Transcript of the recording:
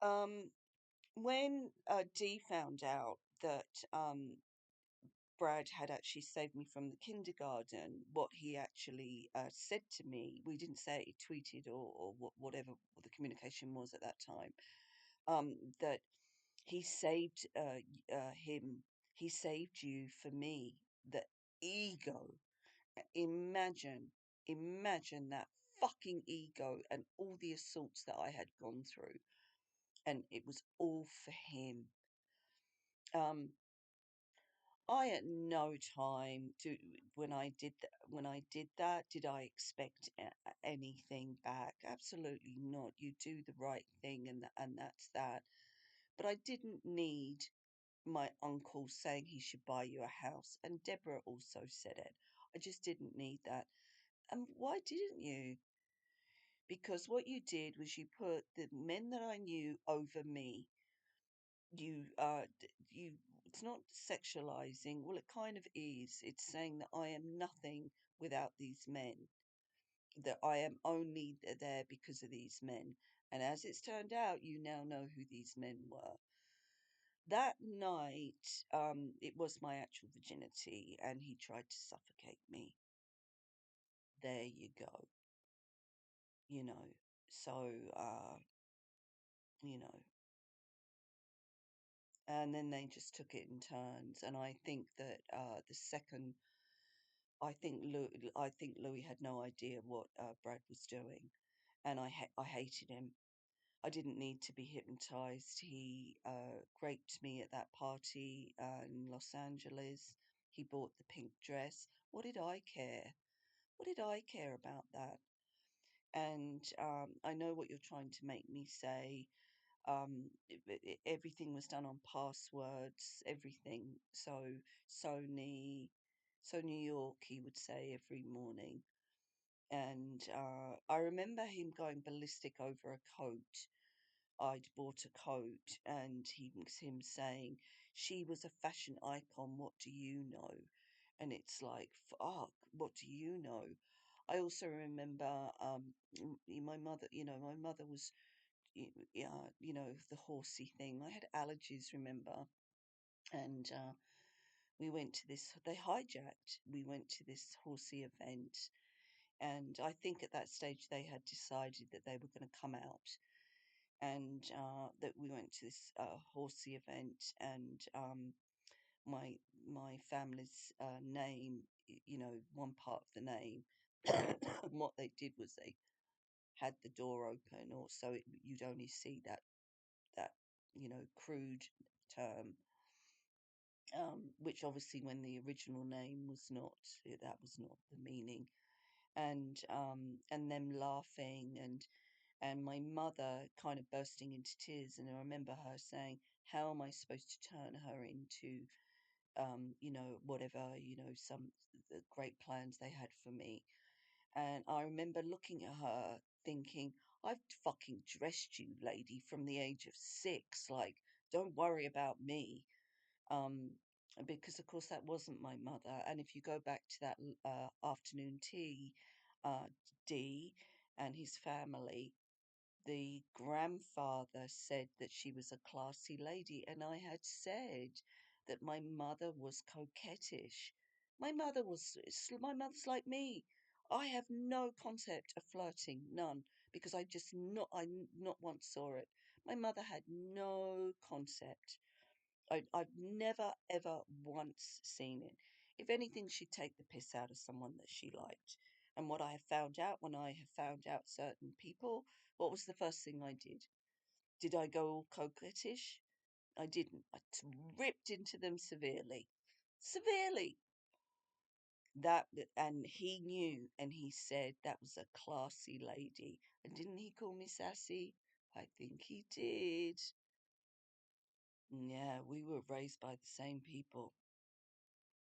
Um, when Dee found out that Brad had actually saved me from the kindergarten, what he actually said to me, we didn't say it, he tweeted or whatever the communication was at that time, that he saved him, he saved you for me. The ego. Imagine, imagine that fucking ego and all the assaults that I had gone through, and it was all for him. Um, I at no time when I did that did I expect anything back. Absolutely not. You do the right thing, and that's that. But I didn't need my uncle saying he should buy you a house, and Deborah also said it. I just didn't need that. And why didn't you? Because what you did was you put the men that I knew over me. You it's not sexualizing. Well, it kind of is. It's saying that I am nothing without these men, that I am only there because of these men. And as it's turned out, you now know who these men were. That night, it was my actual virginity, and he tried to suffocate me. There you go. You know. So, you know, and then they just took it in turns. And I think that the second, I think Louis had no idea what Brad was doing, and I hated him. I didn't need to be hypnotized. He raped me at that party in Los Angeles. He bought the pink dress. What did I care? What did I care about that? And I know what you're trying to make me say. Everything was done on passwords, everything. So New York, he would say every morning. And I remember him going ballistic over a coat. I'd bought a coat, and he was him saying, "She was a fashion icon. What do you know?" And it's like, fuck, what do you know? I also remember my mother. My mother was, yeah, the horsey thing. I had allergies, remember, and we went to this. They hijacked. We went to this horsey event, and I think at that stage they had decided that they were going to come out, and that we went to this horsey event, and my my family's name, one part of the name. And what they did was they had the door open, or so you'd only see that crude term, which obviously when the original name was not, that was not the meaning, and them laughing, and my mother kind of bursting into tears, and I remember her saying, "How am I supposed to turn her into, whatever, some the great plans they had for me?" And I remember looking at her thinking, "I've fucking dressed you, lady, from the age of 6. Like, don't worry about me." Um, because of course that wasn't my mother. And if you go back to that afternoon tea, uh, D and his family, the grandfather said that she was a classy lady, and I had said that my mother was coquettish. My mother's like me. I have no concept of flirting, none, because not once saw it. My mother had no concept. I've never ever once seen it. If anything, she'd take the piss out of someone that she liked. And what I have found out, when I have found out certain people, what was the first thing I did? Did I go all coquettish? I didn't. Ripped into them severely. Severely. That, and he knew, and he said that was a classy lady. And didn't he call me sassy? I think he did. Yeah, we were raised by the same people.